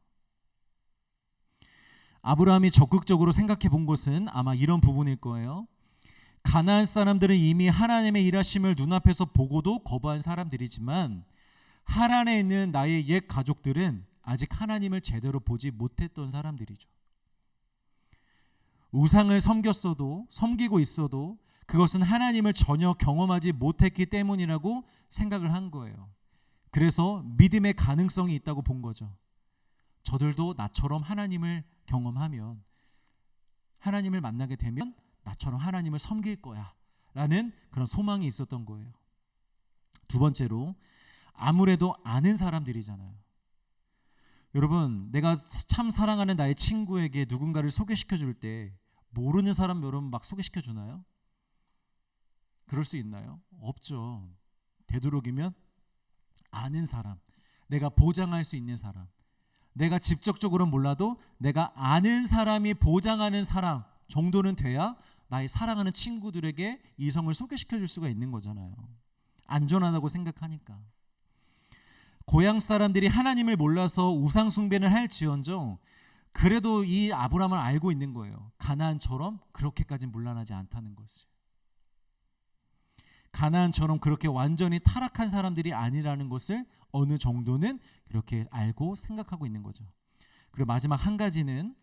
아브라함이 적극적으로 생각해 본 것은 아마 이런 부분일 거예요. 가나안 사람들은 이미 하나님의 일하심을 눈앞에서 보고도 거부한 사람들이지만 하란에 있는 나의 옛 가족들은 아직 하나님을 제대로 보지 못했던 사람들이죠. 우상을 섬기고 있어도 그것은 하나님을 전혀 경험하지 못했기 때문이라고 생각을 한 거예요. 그래서 믿음의 가능성이 있다고 본 거죠. 저들도 나처럼 하나님을 경험하면, 하나님을 만나게 되면 나처럼 하나님을 섬길 거야 라는 그런 소망이 있었던 거예요. 두 번째로, 아무래도 아는 사람들이잖아요. 여러분, 내가 참 사랑하는 나의 친구에게 누군가를 소개시켜 줄 때 모르는 사람 여러분 막 소개시켜 주나요? 그럴 수 있나요? 없죠. 되도록이면 아는 사람, 내가 보장할 수 있는 사람, 내가 직접적으로 몰라도 내가 아는 사람이 보장하는 사람 정도는 돼야 나의 사랑하는 친구들에게 이성을 소개시켜 줄 수가 있는 거잖아요. 안전하다고 생각하니까. 고향 사람들이 하나님을 몰라서 우상 숭배를 할지언정 그래도 이 아브라함을 알고 있는 거예요. 가나안처럼 그렇게까지 문란하지 않다는 것을. 가나안처럼 그렇게 완전히 타락한 사람들이 아니라는 것을 어느 정도는 이렇게 알고 생각하고 있는 거죠. 그리고 마지막 한 가지는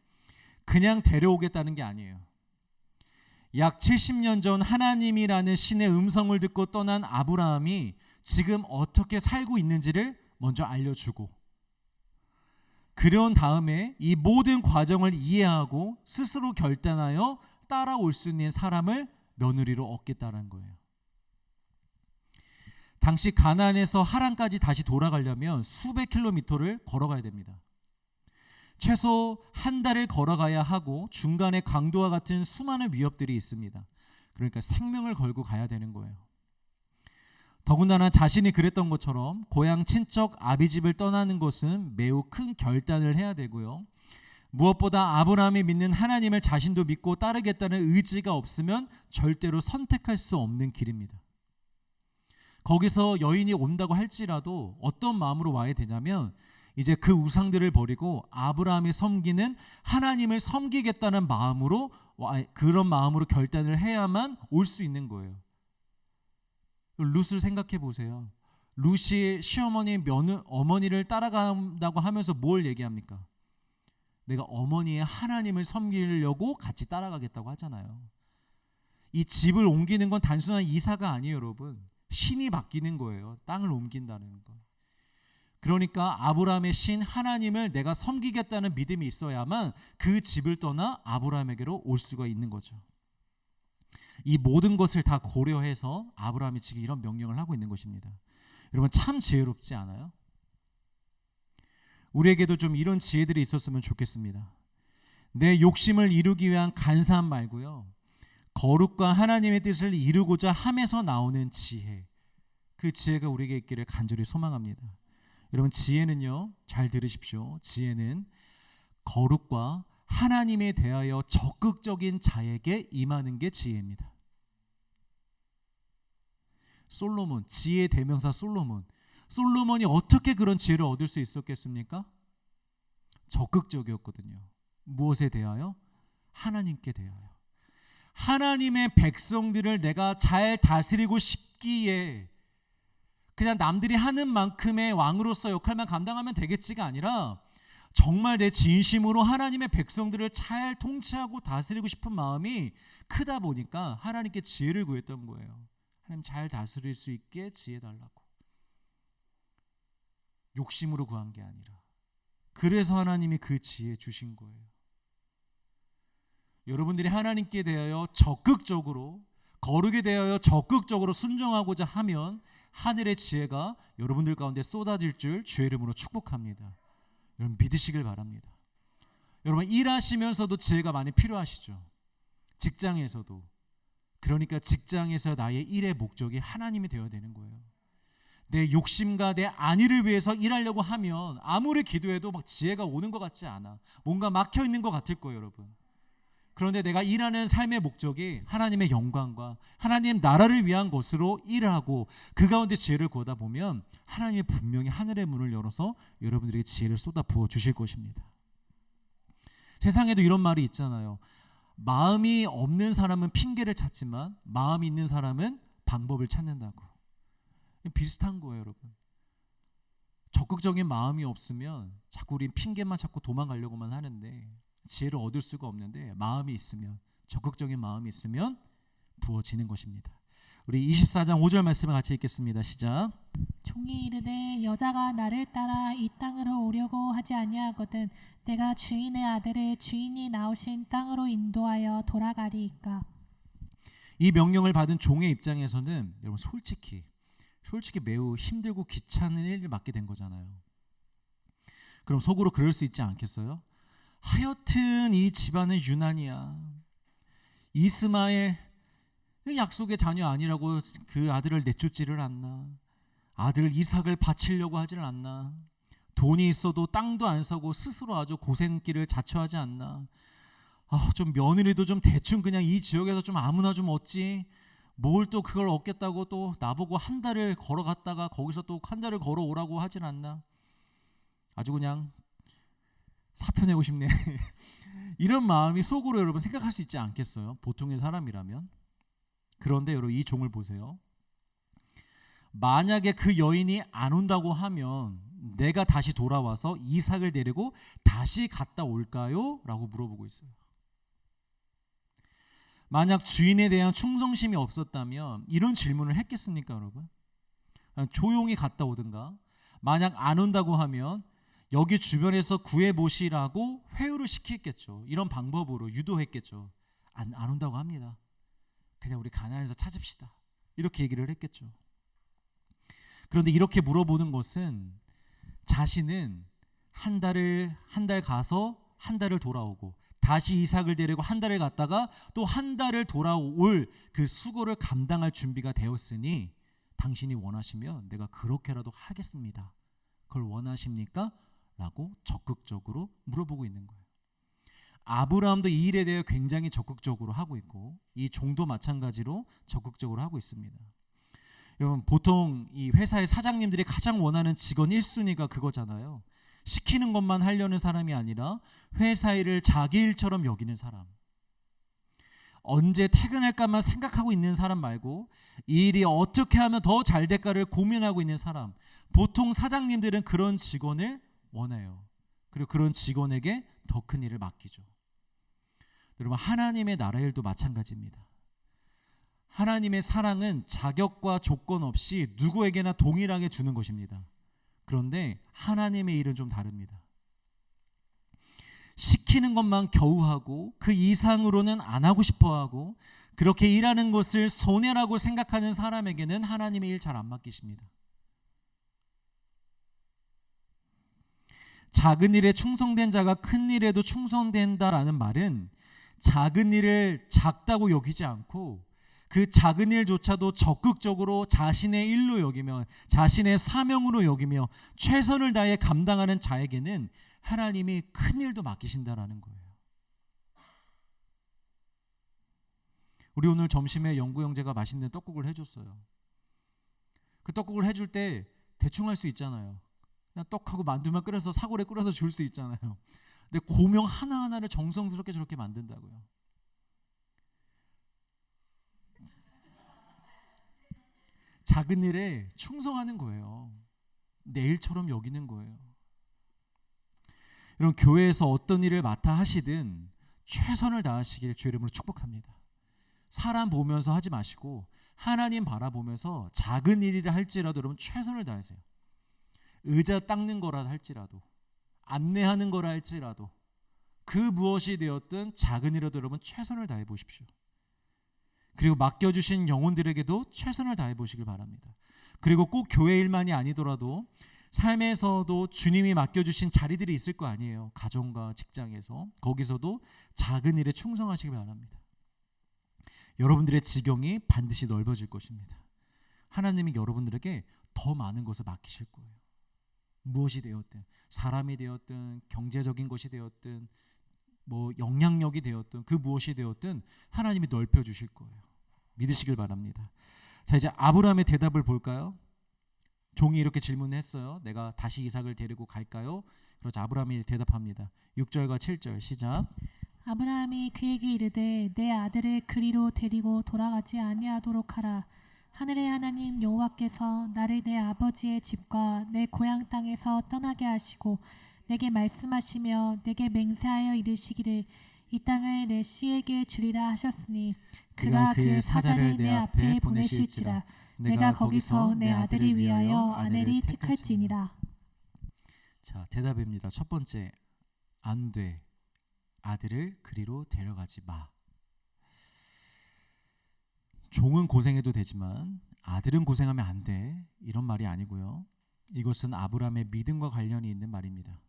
그냥 데려오겠다는 게 아니에요. 약 70년 전 하나님이라는 신의 음성을 듣고 떠난 아브라함이 지금 어떻게 살고 있는지를 먼저 알려주고, 그런 다음에 이 모든 과정을 이해하고 스스로 결단하여 따라올 수 있는 사람을 며느리로 얻겠다는 거예요. 당시 가나안에서 하란까지 다시 돌아가려면 수백 킬로미터를 걸어가야 됩니다. 최소 한 달을 걸어가야 하고 중간에 강도와 같은 수많은 위협들이 있습니다. 그러니까 생명을 걸고 가야 되는 거예요. 더군다나 자신이 그랬던 것처럼 고향 친척 아비집을 떠나는 것은 매우 큰 결단을 해야 되고요. 무엇보다 아브라함이 믿는 하나님을 자신도 믿고 따르겠다는 의지가 없으면 절대로 선택할 수 없는 길입니다. 거기서 여인이 온다고 할지라도 어떤 마음으로 와야 되냐면 이제 그 우상들을 버리고 아브라함이 섬기는 하나님을 섬기겠다는 마음으로, 그런 마음으로 결단을 해야만 올 수 있는 거예요. 룻을 생각해 보세요. 룻이 시어머니 어머니를 따라간다고 하면서 뭘 얘기합니까? 내가 어머니의 하나님을 섬기려고 같이 따라가겠다고 하잖아요. 이 집을 옮기는 건 단순한 이사가 아니에요, 여러분. 신이 바뀌는 거예요. 땅을 옮긴다는 거. 그러니까 아브라함의 신 하나님을 내가 섬기겠다는 믿음이 있어야만 그 집을 떠나 아브라함에게로 올 수가 있는 거죠. 이 모든 것을 다 고려해서 아브라함이 지금 이런 명령을 하고 있는 것입니다. 여러분 참 지혜롭지 않아요? 우리에게도 좀 이런 지혜들이 있었으면 좋겠습니다. 내 욕심을 이루기 위한 간사함 말고요, 거룩과 하나님의 뜻을 이루고자 함에서 나오는 지혜, 그 지혜가 우리에게 있기를 간절히 소망합니다. 여러분 지혜는요, 잘 들으십시오. 지혜는 거룩과 하나님에 대하여 적극적인 자에게 임하는 게 지혜입니다. 솔로몬, 지혜의 대명사 솔로몬이 어떻게 그런 지혜를 얻을 수 있었겠습니까? 적극적이었거든요. 무엇에 대하여? 하나님께 대하여. 하나님의 백성들을 내가 잘 다스리고 싶기에 그냥 남들이 하는 만큼의 왕으로서 역할만 감당하면 되겠지가 아니라 정말 내 진심으로 하나님의 백성들을 잘 통치하고 다스리고 싶은 마음이 크다 보니까 하나님께 지혜를 구했던 거예요. 하나님 잘 다스릴 수 있게 지혜 달라고. 욕심으로 구한 게 아니라. 그래서 하나님이 그 지혜 주신 거예요. 여러분들이 하나님께 대하여 적극적으로, 거룩에 대하여 적극적으로 순종하고자 하면 하늘의 지혜가 여러분들 가운데 쏟아질 줄 주의 이름으로 축복합니다. 여러분 믿으시길 바랍니다. 여러분 일하시면서도 지혜가 많이 필요하시죠. 직장에서도. 그러니까 직장에서 나의 일의 목적이 하나님이 되어야 되는 거예요. 내 욕심과 내 안위를 위해서 일하려고 하면 아무리 기도해도 막 지혜가 오는 것 같지 않아. 뭔가 막혀 있는 것 같을 거예요, 여러분. 그런데 내가 일하는 삶의 목적이 하나님의 영광과 하나님 나라를 위한 것으로 일하고 그 가운데 지혜를 구하다 보면 하나님이 분명히 하늘의 문을 열어서 여러분들에게 지혜를 쏟아 부어 주실 것입니다. 세상에도 이런 말이 있잖아요. 마음이 없는 사람은 핑계를 찾지만 마음이 있는 사람은 방법을 찾는다고. 비슷한 거예요, 여러분. 적극적인 마음이 없으면 자꾸 우린 핑계만 찾고 도망가려고만 하는데 지혜를 얻을 수가 없는데 마음이 있으면, 적극적인 마음이 있으면 부어지는 것입니다. 우리 24장 5절 말씀을 같이 읽겠습니다. 시작. 종이 이르되 여자가 나를 따라 이 땅으로 오려고 하지 아니하거든 내가 주인의 아들을 주인이 나오신 땅으로 인도하여 돌아가리이까. 이 명령을 받은 종의 입장에서는 여러분 솔직히 매우 힘들고 귀찮은 일을 맡게 된 거잖아요. 그럼 속으로 그럴 수 있지 않겠어요? 하여튼 이 집안은 유난이야. 이스마엘 약속의 자녀 아니라고 그 아들을 내쫓지를 않나. 아들 이삭을 바치려고 하지를 않나. 돈이 있어도 땅도 안 사고 스스로 아주 고생길을 자처하지 않나. 좀 며느리도 좀 대충 그냥 이 지역에서 좀 아무나 좀 얻지. 뭘 또 그걸 얻겠다고 또 나보고 한 달을 걸어갔다가 거기서 또 한 달을 걸어오라고 하진 않나. 아주 그냥 사표 내고 싶네. 이런 마음이 속으로 여러분 생각할 수 있지 않겠어요? 보통의 사람이라면. 그런데 여러분 이 종을 보세요. 만약에 그 여인이 안 온다고 하면 내가 다시 돌아와서 이삭을 데리고 다시 갔다 올까요? 라고 물어보고 있어요. 만약 주인에 대한 충성심이 없었다면 이런 질문을 했겠습니까, 여러분? 조용히 갔다 오든가. 만약 안 온다고 하면 여기 주변에서 구해보시라고 회유를 시키겠죠. 이런 방법으로 유도했겠죠. 안 온다고 합니다. 그냥 우리 가나안에서 찾읍시다. 이렇게 얘기를 했겠죠. 그런데 이렇게 물어보는 것은 자신은 한 달 가서 한 달을 돌아오고 다시 이삭을 데리고 한 달을 갔다가 또 한 달을 돌아올 그 수고를 감당할 준비가 되었으니 당신이 원하시면 내가 그렇게라도 하겠습니다. 그걸 원하십니까? 라고 적극적으로 물어보고 있는 거예요. 아브라함도 이 일에 대해 굉장히 적극적으로 하고 있고 이 종도 마찬가지로 적극적으로 하고 있습니다. 여러분 보통 이 회사의 사장님들이 가장 원하는 직원 1순위가 그거잖아요. 시키는 것만 하려는 사람이 아니라 회사 일을 자기 일처럼 여기는 사람. 언제 퇴근할까만 생각하고 있는 사람 말고 이 일이 어떻게 하면 더 잘 될까를 고민하고 있는 사람. 보통 사장님들은 그런 직원을 원해요. 그리고 그런 직원에게 더 큰 일을 맡기죠. 여러분 하나님의 나라 일도 마찬가지입니다. 하나님의 사랑은 자격과 조건 없이 누구에게나 동일하게 주는 것입니다. 그런데 하나님의 일은 좀 다릅니다. 시키는 것만 겨우 하고 그 이상으로는 안 하고 싶어 하고 그렇게 일하는 것을 손해라고 생각하는 사람에게는 하나님의 일 잘 안 맡기십니다. 작은 일에 충성된 자가 큰 일에도 충성된다라는 말은 작은 일을 작다고 여기지 않고 그 작은 일조차도 적극적으로 자신의 일로 여기며 자신의 사명으로 여기며 최선을 다해 감당하는 자에게는 하나님이 큰 일도 맡기신다라는 거예요. 우리 오늘 점심에 영구 형제가 맛있는 떡국을 해줬어요. 그 떡국을 해줄 때 대충 할 수 있잖아요. 그냥 떡하고 만두만 끓여서 사골에 끓여서 줄 수 있잖아요. 근데 고명 하나하나를 정성스럽게 저렇게 만든다고요. 작은 일에 충성하는 거예요. 내 일처럼 여기는 거예요. 여러분 교회에서 어떤 일을 맡아 하시든 최선을 다하시길 주의 이름으로 축복합니다. 사람 보면서 하지 마시고 하나님 바라보면서 작은 일이라 할지라도 여러분 최선을 다하세요. 의자 닦는 거라 할지라도 안내하는 거라 할지라도 그 무엇이 되었든 작은 일이라도 여러분 최선을 다해 보십시오. 그리고 맡겨주신 영혼들에게도 최선을 다해 보시길 바랍니다. 그리고 꼭 교회 일만이 아니더라도 삶에서도 주님이 맡겨주신 자리들이 있을 거 아니에요. 가정과 직장에서 거기서도 작은 일에 충성하시길 바랍니다. 여러분들의 지경이 반드시 넓어질 것입니다. 하나님이 여러분들에게 더 많은 것을 맡기실 거예요. 무엇이 되었든 사람이 되었든 경제적인 것이 되었든 뭐 영향력이 되었든 그 무엇이 되었든 하나님이 넓혀주실 거예요. 믿으시길 바랍니다. 자 이제 아브라함의 대답을 볼까요? 종이 이렇게 질문했어요. 내가 다시 이삭을 데리고 갈까요? 그러자 아브라함이 대답합니다. 6절과 7절 시작. 아브라함이 그에게 이르되 내 아들을 그리로 데리고 돌아가지 아니하도록 하라. 하늘의 하나님 여호와께서 나를 내 아버지의 집과 내 고향 땅에서 떠나게 하시고 내게 말씀하시며 내게 맹세하여 이르시기를 이 땅을 내 씨에게 주리라 하셨으니 그가 그의 사자를 내 앞에 보내실지라. 내가 거기서 내 아들을 위하여 아내를 택할지니라. 자, 대답입니다. 첫 번째, 안 돼. 아들을 그리로 데려가지 마. 종은 고생해도 되지만 아들은 고생하면 안 돼. 이런 말이 아니고요. 이것은 아브라함의 믿음과 관련이 있는 말입니다.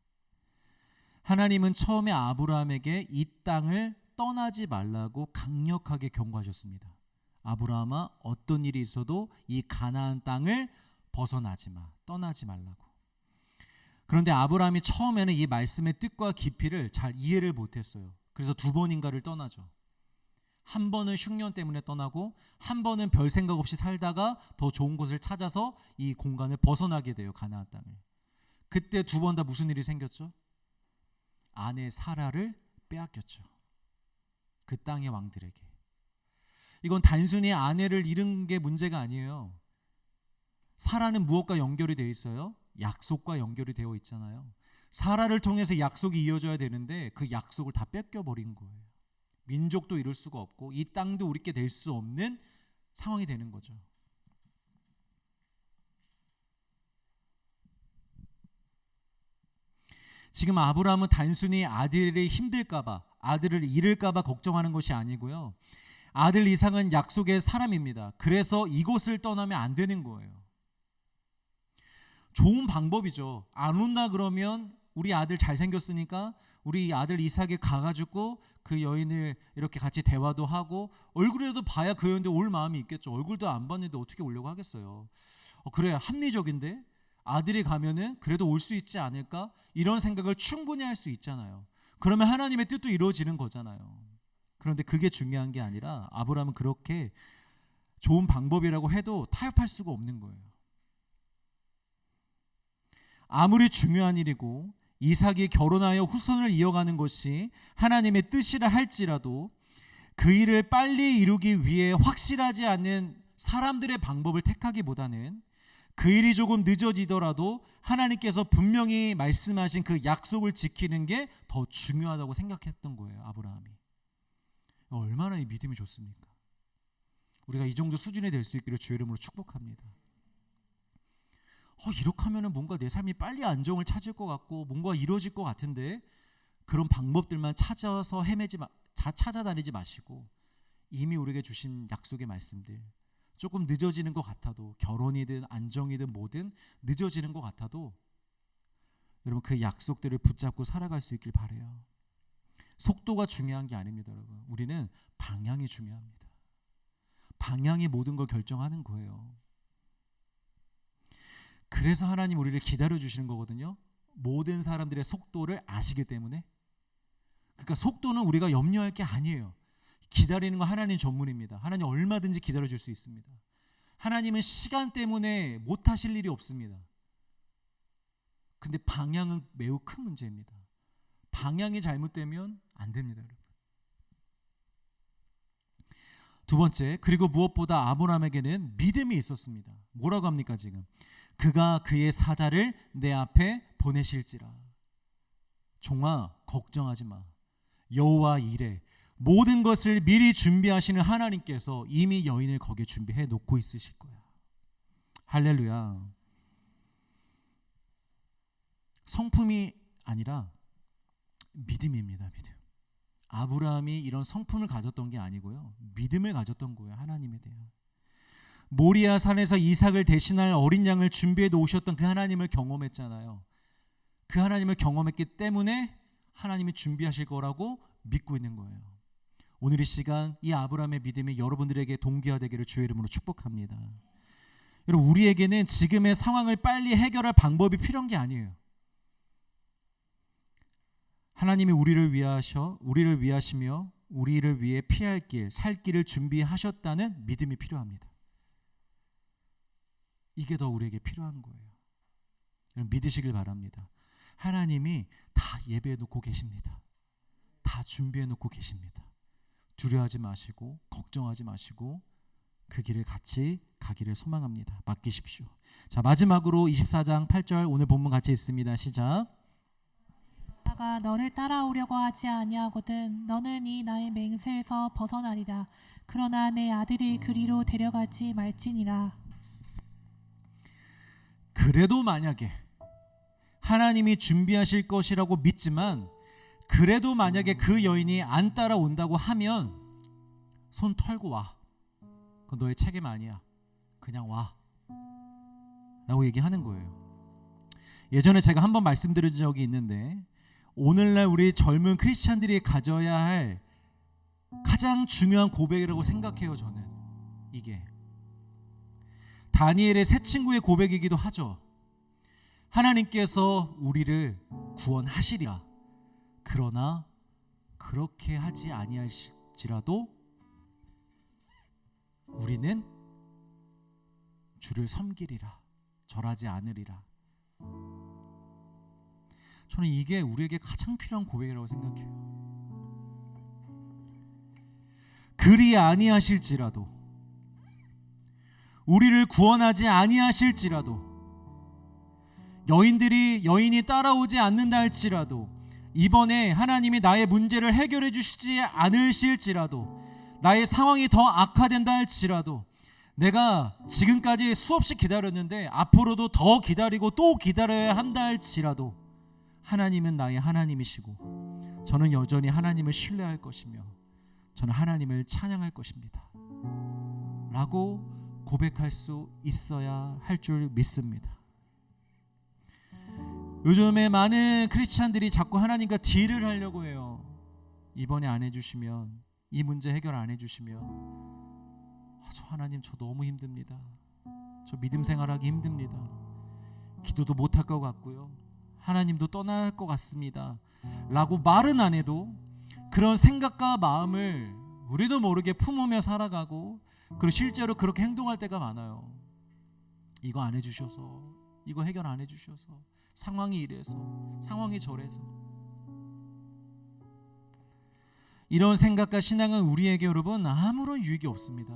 하나님은 처음에 아브라함에게 이 땅을 떠나지 말라고 강력하게 경고하셨습니다. 아브라함아, 어떤 일이 있어도 이 가나안 땅을 벗어나지 마, 떠나지 말라고. 그런데 아브라함이 처음에는 이 말씀의 뜻과 깊이를 잘 이해를 못했어요. 그래서 두 번인가를 떠나죠. 한 번은 흉년 때문에 떠나고 한 번은 별 생각 없이 살다가 더 좋은 곳을 찾아서 이 공간을 벗어나게 돼요. 가나안 땅을. 그때 두 번 다 무슨 일이 생겼죠? 아내 사라를 빼앗겼죠. 그 땅의 왕들에게. 이건 단순히 아내를 잃은 게 문제가 아니에요. 사라는 무엇과 연결이 되어 있어요? 약속과 연결이 되어 있잖아요. 사라를 통해서 약속이 이어져야 되는데 그 약속을 다 뺏겨버린 거예요. 민족도 이룰 수가 없고 이 땅도 우리께 될 수 없는 상황이 되는 거죠. 지금 아브라함은 단순히 아들이 힘들까봐, 아들을 잃을까봐 걱정하는 것이 아니고요. 아들 이상은 약속의 사람입니다. 그래서 이곳을 떠나면 안 되는 거예요. 좋은 방법이죠. 안 온다 그러면 우리 아들 잘생겼으니까 우리 아들 이삭에 가가지고 그 여인을 이렇게 같이 대화도 하고 얼굴이라도 봐야 그 여인도 올 마음이 있겠죠. 얼굴도 안 봤는데 어떻게 오려고 하겠어요. 그래, 합리적인데 아들이 가면은 그래도 올 수 있지 않을까? 이런 생각을 충분히 할 수 있잖아요. 그러면 하나님의 뜻도 이루어지는 거잖아요. 그런데 그게 중요한 게 아니라 아브라함은 그렇게 좋은 방법이라고 해도 타협할 수가 없는 거예요. 아무리 중요한 일이고 이삭이 결혼하여 후손을 이어가는 것이 하나님의 뜻이라 할지라도 그 일을 빨리 이루기 위해 확실하지 않은 사람들의 방법을 택하기보다는 그 일이 조금 늦어지더라도 하나님께서 분명히 말씀하신 그 약속을 지키는 게 더 중요하다고 생각했던 거예요. 아브라함이. 얼마나 이 믿음이 좋습니까? 우리가 이 정도 수준이 될 수 있기를 주의 이름으로 축복합니다. 이렇게 하면은 뭔가 내 삶이 빨리 안정을 찾을 것 같고 뭔가 이루어질 것 같은데 그런 방법들만 찾아서 찾아다니지 마시고 이미 우리에게 주신 약속의 말씀들 조금 늦어지는 것 같아도 결혼이든 안정이든 뭐든 늦어지는 것 같아도 여러분 그 약속들을 붙잡고 살아갈 수 있길 바라요. 속도가 중요한 게 아닙니다. 여러분. 우리는 방향이 중요합니다. 방향이 모든 걸 결정하는 거예요. 그래서 하나님 우리를 기다려 주시는 거거든요. 모든 사람들의 속도를 아시기 때문에. 그러니까 속도는 우리가 염려할 게 아니에요. 기다리는 건 하나님 전문입니다. 하나님 얼마든지 기다려 줄 수 있습니다. 하나님은 시간 때문에 못 하실 일이 없습니다. 근데 방향은 매우 큰 문제입니다. 방향이 잘못되면 안 됩니다, 여러분. 두 번째, 그리고 무엇보다 아브라함에게는 믿음이 있었습니다. 뭐라고 합니까 지금? 그가 그의 사자를 내 앞에 보내실지라. 종아, 걱정하지 마. 여호와 이레. 모든 것을 미리 준비하시는 하나님께서 이미 여인을 거기에 준비해 놓고 있으실 거야. 할렐루야. 성품이 아니라 믿음입니다. 믿음. 아브라함이 이런 성품을 가졌던 게 아니고요. 믿음을 가졌던 거예요. 하나님에 대한. 모리아 산에서 이삭을 대신할 어린 양을 준비해 놓으셨던 그 하나님을 경험했잖아요. 그 하나님을 경험했기 때문에 하나님이 준비하실 거라고 믿고 있는 거예요. 오늘 이 시간 이 아브라함의 믿음이 여러분들에게 동기화되기를 주의 이름으로 축복합니다. 여러분, 우리에게는 지금의 상황을 빨리 해결할 방법이 필요한 게 아니에요. 하나님이 우리를 위하시며 우리를 위해 피할 길, 살 길을 준비하셨다는 믿음이 필요합니다. 이게 더 우리에게 필요한 거예요. 여러분, 믿으시길 바랍니다. 하나님이 다 예배해 놓고 계십니다. 다 준비해 놓고 계십니다. 두려워하지 마시고 걱정하지 마시고 그 길을 같이 가기를 소망합니다. 맡기십시오. 자, 마지막으로 24장 8절 오늘 본문 같이 읽습니다. 시작. 나가 너를 따라오려고 하지 아니하거든 너는 이 나의 맹세에서 벗어나리라. 그러나 내 아들을 그리로 데려가지 말지니라. 그래도 만약에 하나님이 준비하실 것이라고 믿지만 그래도 만약에 그 여인이 안 따라온다고 하면 손 털고 와. 그건 너의 책임 아니야. 그냥 와. 라고 얘기하는 거예요. 예전에 제가 한번 말씀드린 적이 있는데 오늘날 우리 젊은 크리스찬들이 가져야 할 가장 중요한 고백이라고 생각해요. 저는 이게 다니엘의 새 친구의 고백이기도 하죠. 하나님께서 우리를 구원하시리라. 그러나 그렇게 하지 아니하실지라도 우리는 주를 섬기리라. 절하지 않으리라. 저는 이게 우리에게 가장 필요한 고백이라고 생각해요. 그리 아니하실지라도 우리를 구원하지 아니하실지라도 여인이 따라오지 않는다 할지라도 이번에 하나님이 나의 문제를 해결해 주시지 않으실지라도 나의 상황이 더 악화된다 할지라도 내가 지금까지 수없이 기다렸는데 앞으로도 더 기다리고 또 기다려야 한다 할지라도 하나님은 나의 하나님이시고 저는 여전히 하나님을 신뢰할 것이며 저는 하나님을 찬양할 것입니다 라고 고백할 수 있어야 할 줄 믿습니다. 요즘에 많은 크리스찬들이 자꾸 하나님과 딜을 하려고 해요. 이번에 안 해주시면, 이 문제 해결 안 해주시면 저 하나님 저 너무 힘듭니다. 저 믿음 생활하기 힘듭니다. 기도도 못할 것 같고요. 하나님도 떠날 것 같습니다 라고 말은 안 해도 그런 생각과 마음을 우리도 모르게 품으며 살아가고 그리고 실제로 그렇게 행동할 때가 많아요. 이거 안 해주셔서, 이거 해결 안 해주셔서, 상황이 이래서, 상황이 저래서. 이런 생각과 신앙은 우리에게 여러분 아무런 유익이 없습니다.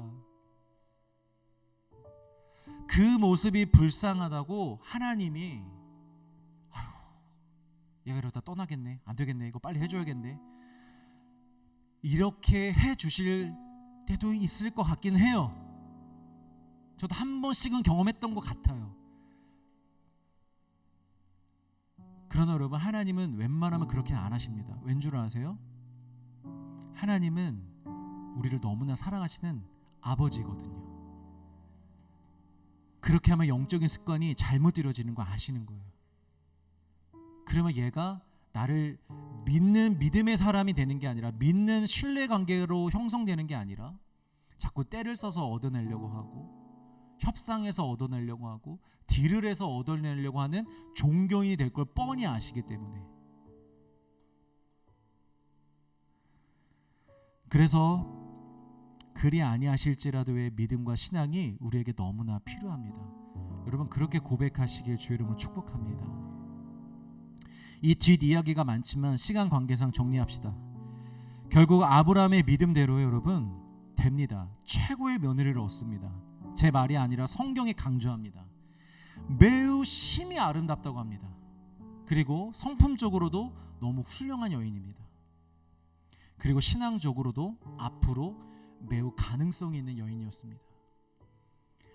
그 모습이 불쌍하다고 하나님이 얘가 이러다 떠나겠네, 안 되겠네, 이거 빨리 해줘야겠네 이렇게 해주실 때도 있을 것 같긴 해요. 저도 한 번씩은 경험했던 것 같아요. 그러나 여러분 하나님은 웬만하면 그렇게는 안 하십니다. 왠 줄 아세요? 하나님은 우리를 너무나 사랑하시는 아버지거든요. 그렇게 하면 영적인 습관이 잘못 이루어지는 거 아시는 거예요. 그러면 얘가 나를 믿는 믿음의 사람이 되는 게 아니라 믿는 신뢰관계로 형성되는 게 아니라 자꾸 때를 써서 얻어내려고 하고 협상해서 얻어내려고 하고 딜을 해서 얻어내려고 하는 종교인이 될 걸 뻔히 아시기 때문에. 그래서 그리 아니하실지라도의 믿음과 신앙이 우리에게 너무나 필요합니다. 여러분 그렇게 고백하시길 주의 이름으로 축복합니다. 이 뒷이야기가 많지만 시간 관계상 정리합시다. 결국 아브라함의 믿음대로 여러분 됩니다. 최고의 며느리를 얻습니다. 제 말이 아니라 성경이 강조합니다. 매우 심히 아름답다고 합니다. 그리고 성품적으로도 너무 훌륭한 여인입니다. 그리고 신앙적으로도 앞으로 매우 가능성이 있는 여인이었습니다.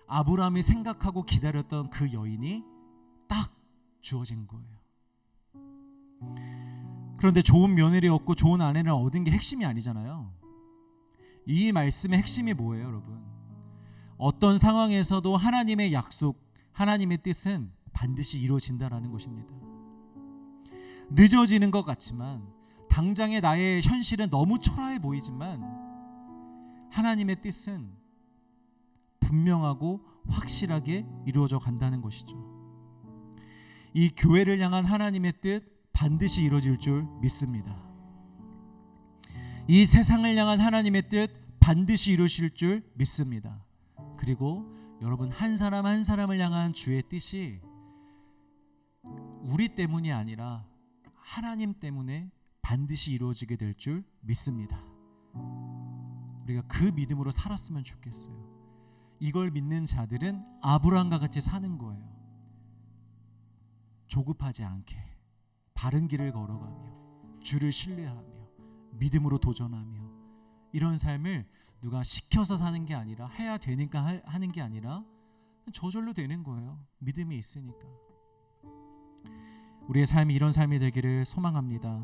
아브라함이 생각하고 기다렸던 그 여인이 딱 주어진 거예요. 그런데 좋은 며느리 얻고 좋은 아내를 얻은 게 핵심이 아니잖아요. 이 말씀의 핵심이 뭐예요, 여러분? 어떤 상황에서도 하나님의 약속, 하나님의 뜻은 반드시 이루어진다라는 것입니다. 늦어지는 것 같지만 당장의 나의 현실은 너무 초라해 보이지만 하나님의 뜻은 분명하고 확실하게 이루어져 간다는 것이죠. 이 교회를 향한 하나님의 뜻 반드시 이루어질 줄 믿습니다. 이 세상을 향한 하나님의 뜻 반드시 이루실 줄 믿습니다. 그리고 여러분 한 사람 한 사람을 향한 주의 뜻이 우리 때문이 아니라 하나님 때문에 반드시 이루어지게 될 줄 믿습니다. 우리가 그 믿음으로 살았으면 좋겠어요. 이걸 믿는 자들은 아브라함과 같이 사는 거예요. 조급하지 않게, 바른 길을 걸어가며 주를 신뢰하며 믿음으로 도전하며 이런 삶을 누가 시켜서 사는 게 아니라 해야 되니까 하는 게 아니라 저절로 되는 거예요. 믿음이 있으니까. 우리의 삶이 이런 삶이 되기를 소망합니다.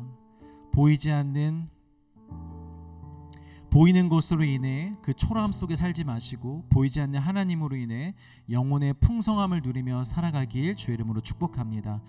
보이는 것으로 인해 그 초라함 속에 살지 마시고 보이지 않는 하나님으로 인해 영혼의 풍성함을 누리며 살아가길 주의 이름으로 축복합니다.